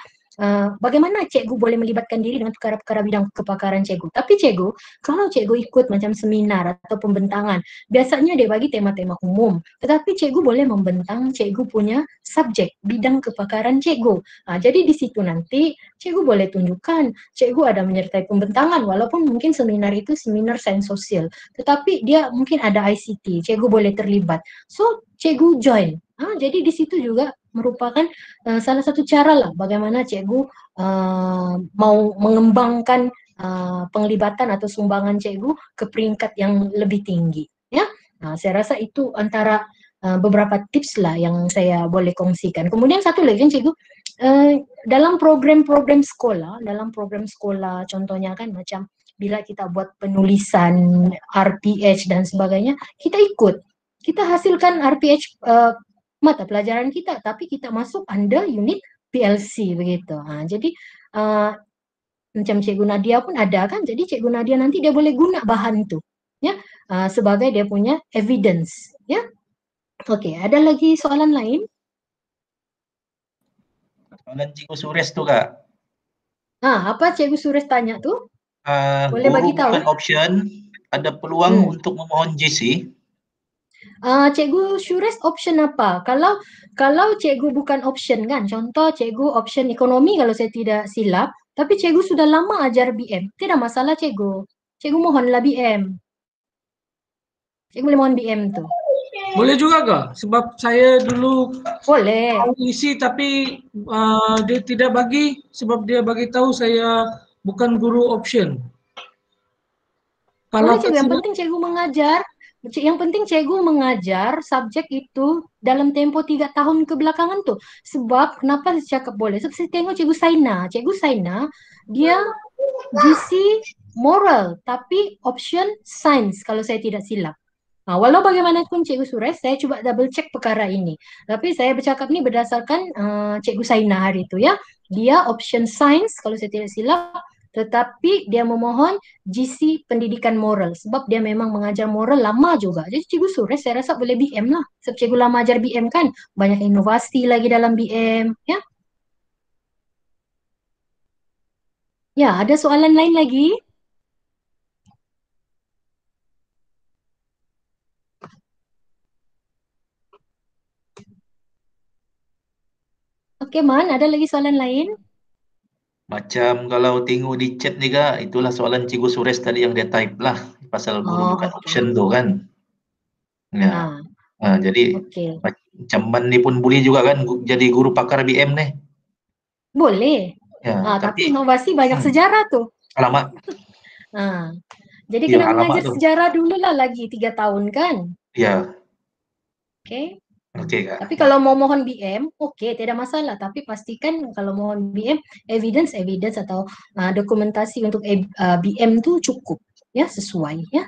Bagaimana cikgu boleh melibatkan diri dengan perkara-perkara bidang kepakaran cikgu. Tapi cikgu, kalau cikgu ikut macam seminar atau pembentangan, biasanya dia bagi tema-tema umum. Tetapi cikgu boleh membentang cikgu punya subjek, bidang kepakaran cikgu. Jadi di situ nanti cikgu boleh tunjukkan, cikgu ada menyertai pembentangan walaupun mungkin seminar itu seminar sains sosial. Tetapi dia mungkin ada ICT, cikgu boleh terlibat. So cikgu join. Jadi di situ juga merupakan salah satu cara lah bagaimana cikgu mau mengembangkan penglibatan atau sumbangan cikgu ke peringkat yang lebih tinggi. Ya, saya rasa itu antara beberapa tips lah yang saya boleh kongsikan. Kemudian satu lagi kan cikgu, dalam program-program sekolah, contohnya kan macam bila kita buat penulisan RPH dan sebagainya, kita ikut. Kita hasilkan RPH mata pelajaran kita, tapi kita masuk under unit PLC begitu. Jadi macam Cikgu Nadia pun ada kan, jadi Cikgu Nadia nanti dia boleh guna bahan itu ya sebagai dia punya evidence ya. Okey, ada lagi soalan lain? Soalan Cikgu Sures tu Kak. Apa Cikgu Sures tanya tu? Boleh Guru bagi tahu? bukan option, ada peluang untuk memohon JC? Cikgu Sures option apa? Kalau cikgu bukan option kan, contoh cikgu option ekonomi kalau saya tidak silap, tapi cikgu sudah lama ajar BM, tidak masalah cikgu. Cikgu mohonlah BM. Cikgu boleh mohon BM tuh. Boleh juga kak? Sebab saya dulu Boleh. isi tapi dia tidak bagi sebab dia bagi tahu saya bukan guru option. Boleh Kalau cikgu, yang kasih penting cikgu mengajar. Yang penting cikgu mengajar subjek itu dalam tempo 3 tahun kebelakangan tuh. Sebab kenapa saya cakap boleh? Sebab saya tengok cikgu Saina. Cikgu Saina dia GC moral tapi option science kalau saya tidak silap. Nah, walau bagaimanapun Cikgu Suresh, saya coba double check perkara ini. Tapi saya bercakap ni berdasarkan Cikgu Saina hari itu ya. Dia option science kalau saya tidak silap, tetapi dia memohon GC pendidikan moral sebab dia memang mengajar moral lama juga. Jadi Cikgu Suresh saya rasa boleh BM lah. Sebab Cikgu lama ajar BM kan, banyak inovasi lagi dalam BM ya. Ya, ada soalan lain lagi? Oke, Man, ada lagi soalan lain? Macam kalau tengok di chat ni kak, itulah soalan Cikgu Suresh tadi yang dia type lah. Pasal guru bukan oke. option tu kan. Ya. Jadi Oke. macam Man ni pun boleh juga kan jadi guru pakar BM ni. Boleh. Ya, Tapi inovasi banyak Hmm. sejarah tuh. alamak. Jadi Ya, kena alamak mengajar tu. sejarah dulu lah lagi 3 tahun kan. Ya, Oke. okey kak. Tapi kalau mau mohon BM, oke, tidak masalah. Tapi pastikan kalau mohon BM, evidence atau dokumentasi untuk BM tuh cukup. Ya, sesuai ya.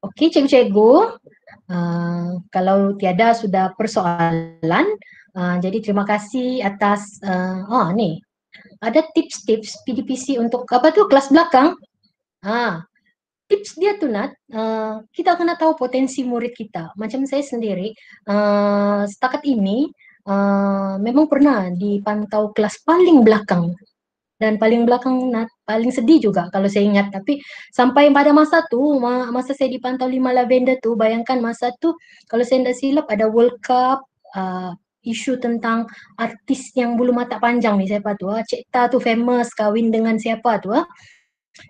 Oke, cikgu-cikgu. Kalau tiada sudah persoalan, jadi terima kasih atas, nih, ada tips-tips PDPC untuk apa tuh kelas belakang. Tips dia tuh Nat, kita kena tahu potensi murid kita. Macam saya sendiri, setakat ini memang pernah dipantau kelas paling belakang. Dan paling belakang Nat, paling sedih juga kalau saya ingat. Tapi sampai pada masa tuh, masa saya dipantau 5 Lavender tuh, bayangkan masa tuh kalau saya tidak silap ada World Cup, isu tentang artis yang bulu mata panjang nih siapa tuh, Cik Ta tuh famous kawin dengan siapa tuh,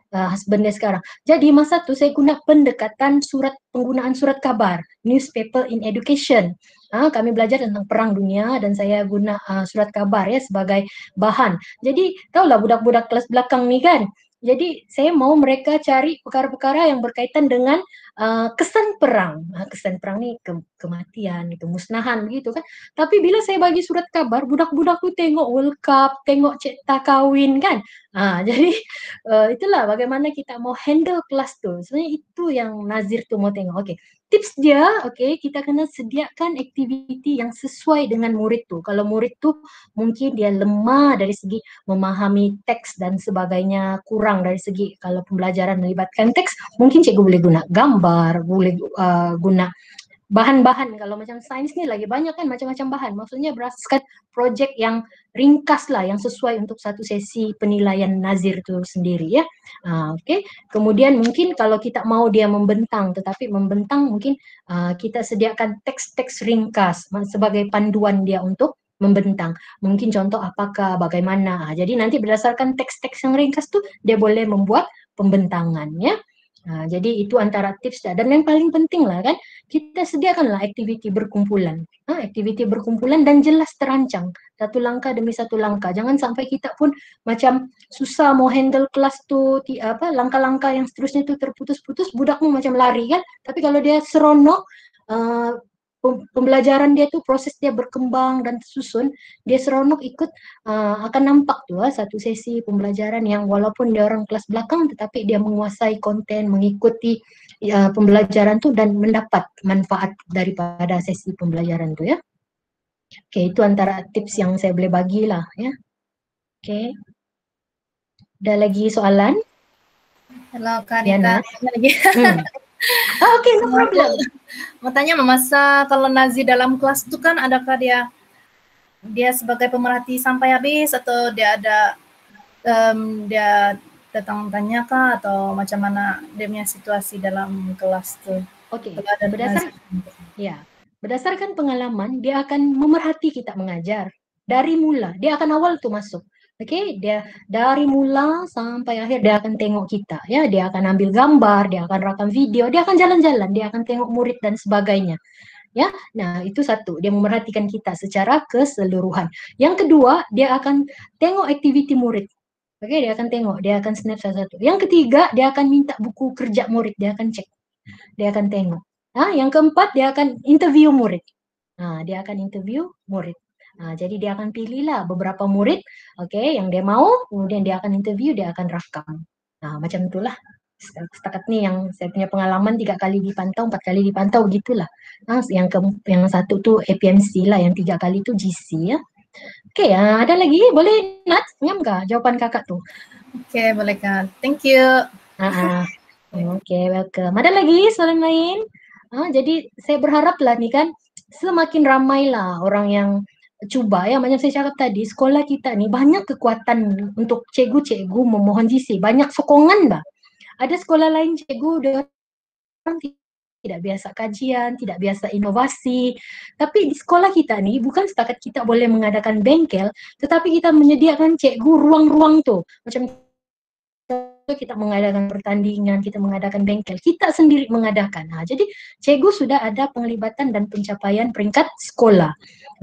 husband dia sekarang. Jadi masa tu saya guna pendekatan penggunaan surat kabar, newspaper in education. Kami belajar tentang perang dunia dan saya guna surat kabar ya sebagai bahan. Jadi tahulah budak-budak kelas belakang ni kan. Jadi saya mau mereka cari perkara-perkara yang berkaitan dengan kesan perang. Kesan perang ni kematian, kemusnahan begitu kan. Tapi bila saya bagi surat kabar, budak-budak tu tengok World Cup, tengok Cik Ta kahwin kan. Jadi itulah bagaimana kita mau handle kelas tu. Sebenarnya itu yang Nazir tu mau tengok. Okey. Tips dia, kita kena sediakan aktiviti yang sesuai dengan murid tu. Kalau murid tu mungkin dia lemah dari segi memahami teks dan sebagainya, kurang dari segi kalau pembelajaran melibatkan teks, mungkin cikgu boleh guna gambar, boleh guna bahan-bahan. Kalau macam sains ni lagi banyak kan macam-macam bahan. Maksudnya berdasarkan projek yang ringkas lah, yang sesuai untuk satu sesi penilaian Nazir tu sendiri ya. Okey. Kemudian mungkin kalau kita mau dia membentang, tetapi membentang mungkin kita sediakan teks-teks ringkas sebagai panduan dia untuk membentang. Mungkin contoh apakah, bagaimana. Jadi nanti berdasarkan teks-teks yang ringkas tu dia boleh membuat pembentangan ya. Jadi itu antara tips dan yang paling penting lah kan, kita sediakanlah aktiviti berkumpulan. Aktiviti berkumpulan dan jelas terancang. Satu langkah demi satu langkah. Jangan sampai kita pun macam susah mau handle kelas tu, langkah-langkah yang seterusnya tu terputus-putus, budakmu macam lari kan. Tapi kalau dia seronok, pembelajaran dia tu proses dia berkembang dan tersusun, dia seronok ikut, akan nampak tu satu sesi pembelajaran yang walaupun dia orang kelas belakang tetapi dia menguasai konten, mengikuti pembelajaran tu dan mendapat manfaat daripada sesi pembelajaran tu ya. Okey, itu antara tips yang saya boleh bagilah ya. Okey. Ada lagi soalan? Kalau Kak Rita lagi. Okey, no problem. Mau tanya masa kalau Nazir dalam kelas itu kan adakah dia sebagai pemerhati sampai habis atau dia ada dia datang tanya kah atau macam mana dia punya situasi dalam kelas tu? Okey, berdasarkan pengalaman dia akan memerhati kita mengajar dari mula. Dia akan awal tu masuk. Oke, dia dari mula sampai akhir dia akan tengok kita, ya. Dia akan ambil gambar, dia akan rekam video, dia akan jalan-jalan, dia akan tengok murid dan sebagainya, ya. Nah, itu satu, dia memerhatikan kita secara keseluruhan. Yang kedua, dia akan tengok aktiviti murid. Oke, dia akan tengok, dia akan snap satu-satu. Yang ketiga, dia akan minta buku kerja murid, dia akan cek, dia akan tengok. Nah, yang keempat, dia akan interview murid. Nah, dia akan interview murid. Nah, jadi dia akan pilihlah beberapa murid, oke, yang dia mau, kemudian dia akan interview, dia akan rakam. Nah, macam itulah. Setakat nih yang saya punya pengalaman 3 kali dipantau, 4 kali dipantau, gitulah. Nah, yang satu tuh APMC lah, yang 3 kali itu GC ya. Oke, ada lagi? Boleh Nat? Nyam nggak jawaban kakak tuh? Oke, boleh Kak. Thank you. Oke, welcome. Ada lagi soalan lain? Jadi saya berharap lah nih kan, semakin ramai lah orang yang coba ya, macam saya cakap tadi, sekolah kita nih banyak kekuatan untuk cikgu-cikgu memohon GC, banyak sokongan bah. Ada sekolah lain cikgu udah tidak biasa kajian, tidak biasa inovasi. Tapi di sekolah kita nih bukan setakat kita boleh mengadakan bengkel, tetapi kita menyediakan cikgu ruang-ruang tuh. Macam kita mengadakan pertandingan, kita mengadakan bengkel, kita sendiri mengadakan. Nah, jadi cikgu sudah ada penglibatan dan pencapaian peringkat sekolah.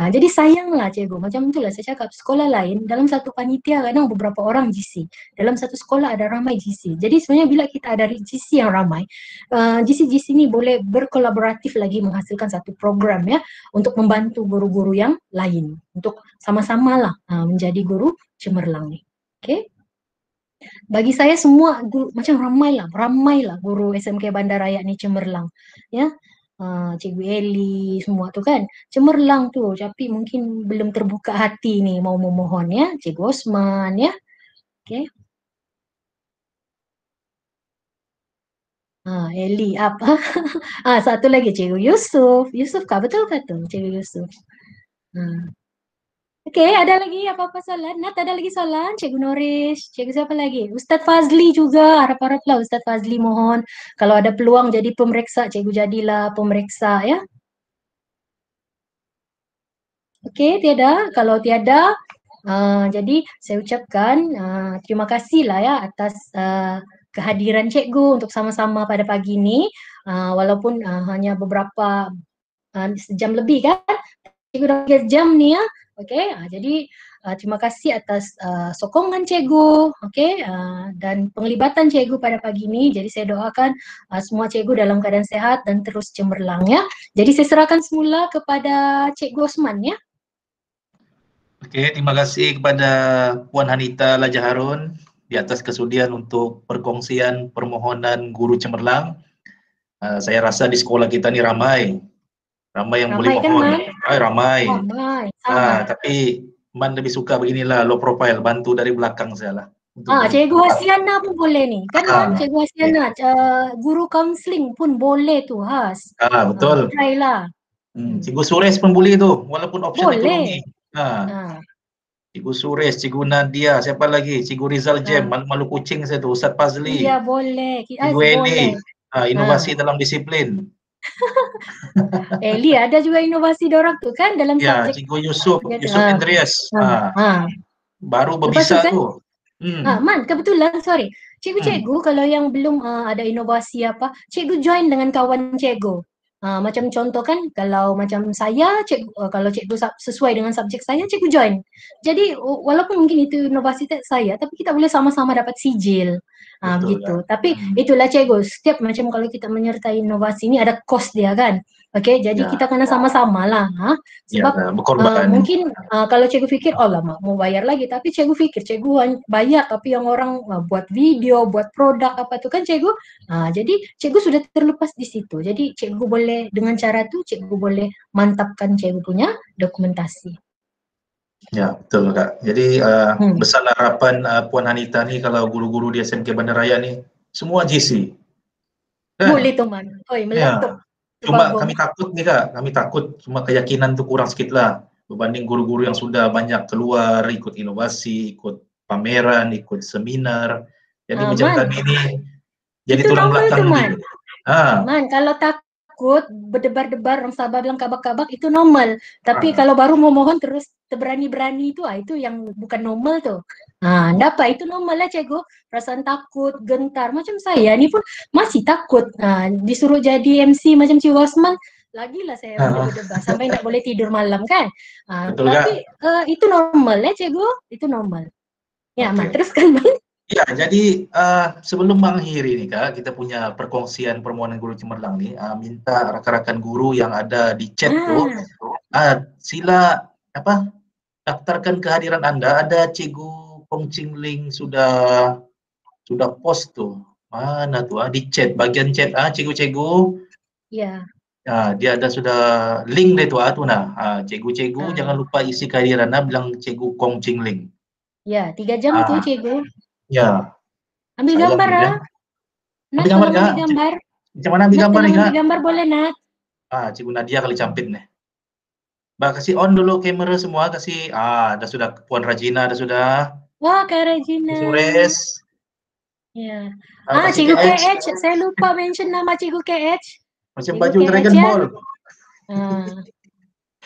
Nah, jadi sayanglah cikgu, macam itulah saya cakap, sekolah lain dalam satu panitia kadang beberapa orang GC, dalam satu sekolah ada ramai GC. Jadi sebenarnya bila kita ada GC yang ramai, GC-GC ini boleh berkolaboratif lagi menghasilkan satu program ya, untuk membantu guru-guru yang lain, untuk sama-sama lah menjadi guru cemerlang nih. Oke? Bagi saya semua guru, macam ramai lah guru SMK Bandar Raya nih cemerlang, ya. Cikgu Eli semua tuh kan cemerlang tuh, tapi mungkin belum terbuka hati nih mau memohon ya, Cikgu Osman ya. Oke. Eli apa? Satu lagi Cikgu Yusuf kah, betul kah tuh Cikgu Yusuf? Oke, ada lagi apa-apa soalan? Nat, ada lagi soalan? Cikgu Noris, cikgu siapa lagi? Ustadz Fazli juga, harap-haraplah Ustadz Fazli mohon. Kalau ada peluang jadi pemeriksa, cikgu jadilah pemeriksa ya. Oke, tiada. Kalau tiada, jadi saya ucapkan terima kasih lah ya atas kehadiran cikgu untuk sama-sama pada pagi ini. Walaupun hanya beberapa sejam lebih kan, cikgu udah 3 jam nih ya. Oke, jadi terima kasih atas sokongan cikgu, oke, dan penglibatan cikgu pada pagi ini. Jadi saya doakan semua cikgu dalam keadaan sehat dan terus cemerlang ya. Jadi saya serahkan semula kepada Cikgu Osman ya. Oke, terima kasih kepada Puan Hanita Laja Harun di atas kesudian untuk perkongsian permohonan guru cemerlang. Saya rasa di sekolah kita ni ramai yang boleh Ramai kan, mohon. Man? Ramai. Ramai, sangat. Tapi Man lebih suka beginilah, low profile, bantu dari belakang saya lah. Cikgu Hasiana pun boleh nih, kan Man? Cikgu Hasiana, guru kaunseling pun boleh tuh, Has. Betul. Try lah. Cikgu Suresh pun boleh tu, walaupun option boleh. ekonomi. Cikgu Suresh, Cikgu Nadia, siapa lagi? Cikgu Rizal Jem, malu-malu kucing saya tu, Ustaz Fazli. Iya, boleh. Cikgu Eli, inovasi dalam disiplin. Eli ada juga inovasi dorang tuh kan dalam subjek. Cikgu Yusuf Andreas. Baru berbisa kan? Tu. Man, kebetulan, sorry. Cikgu-cikgu kalau yang belum ada inovasi apa, cikgu join dengan kawan cikgu. Macam contoh kan, kalau macam saya, kalau cikgu sesuai dengan subjek saya, cikgu join. Jadi walaupun mungkin itu inovasi saya, tapi kita boleh sama-sama dapat sijil. Begitu. Tapi itulah cikgu, setiap macam kalau kita menyertai inovasi ini ada cost dia kan. Oke, jadi kita kena sama-sama lah. Sebab mungkin kalau cikgu fikir, oh lama mau bayar lagi, tapi cikgu fikir cikgu bayar, tapi yang orang buat video, buat produk apa itu kan cikgu. Jadi cikgu sudah terlepas di situ. Jadi cikgu boleh dengan cara itu cikgu boleh mantapkan cikgu punya dokumentasi. Ya, betul Kak. Jadi besar harapan Puan Hanita nih kalau guru-guru di SMK Bandar Raya nih semua GC. Boleh teman. Meletup. Cuma kami takut nih Kak, cuma keyakinan tuh kurang sedikit lah berbanding guru-guru yang sudah banyak keluar, ikut inovasi, ikut pameran, ikut seminar. Jadi macam kami ini jadi tulang belakang nih. Man, kalau takut takut, berdebar-debar, orang Sabah bilang kabak-kabak itu normal. Tapi Ah. kalau baru mau mohon terus berani-berani itu yang bukan normal tuh. Nah, apa itu normal lah cikgu. Perasaan takut, gentar. Macam saya ini pun masih takut. Nah, disuruh jadi MC macam Cikgu Osman, lagilah saya berdebar-debar sampai tidak boleh tidur malam kan. Betul Tapi itu normal ya cikgu, itu normal. Ya, Oke. Mak, teruskan Bang. Ya, jadi sebelum mengakhiri nih Kak, kita punya perkongsian permohonan guru cemerlang nih, minta rakan-rakan guru yang ada di chat tuh, sila daftarkan kehadiran Anda. Ada Cikgu Kong Ching Ling sudah post tuh, mana tuh di chat, bagian chat cikgu-cikgu. Ya. Dia ada sudah link deh tuh nah, cikgu-cikgu jangan lupa isi kehadiran bilang Cikgu Kong Ching Ling. Ya, 3 jam tuh cikgu. Ya. Ambil gambar ya. Nat, Ambil gambar tolong Kak. ambil gambar. Macam mana ambil Nat, gambar nih tolong Kak? ambil gambar boleh Nat? Cikgu Nadia kali campit nih. Mbak kasih on dulu kamera semua, kasih. Dah sudah Puan Rajina, dah sudah. Wah, Kak Regina. Sures. Ya. Kasih Cikgu KH. KH. Saya lupa mention nama Cikgu KH. Macam Cikgu baju KH Dragon ya? Ball.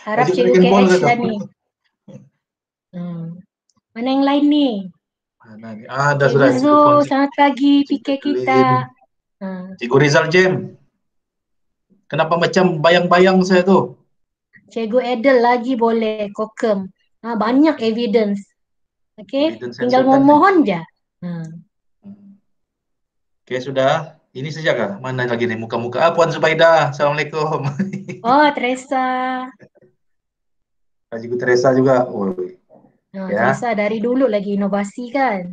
Harap Baju Cikgu Dragon Ball KH kata. dah nih. Mana yang lain nih? Mana nih? Dah Cikgu sudah. Zo, selamat pagi PK kita. Cikgu Rizal Jem. Kenapa macam bayang-bayang saya tuh? Cikgu Edel lagi boleh, kokem. Banyak evidence. Oke, tinggal memohon aja. Oke, sudah. Ini saja kah? Mana lagi nih muka-muka? Puan Zubaida. Assalamualaikum. Oh, Teresa. Cikgu Teresa juga. Teresa dari dulu lagi inovasi kan.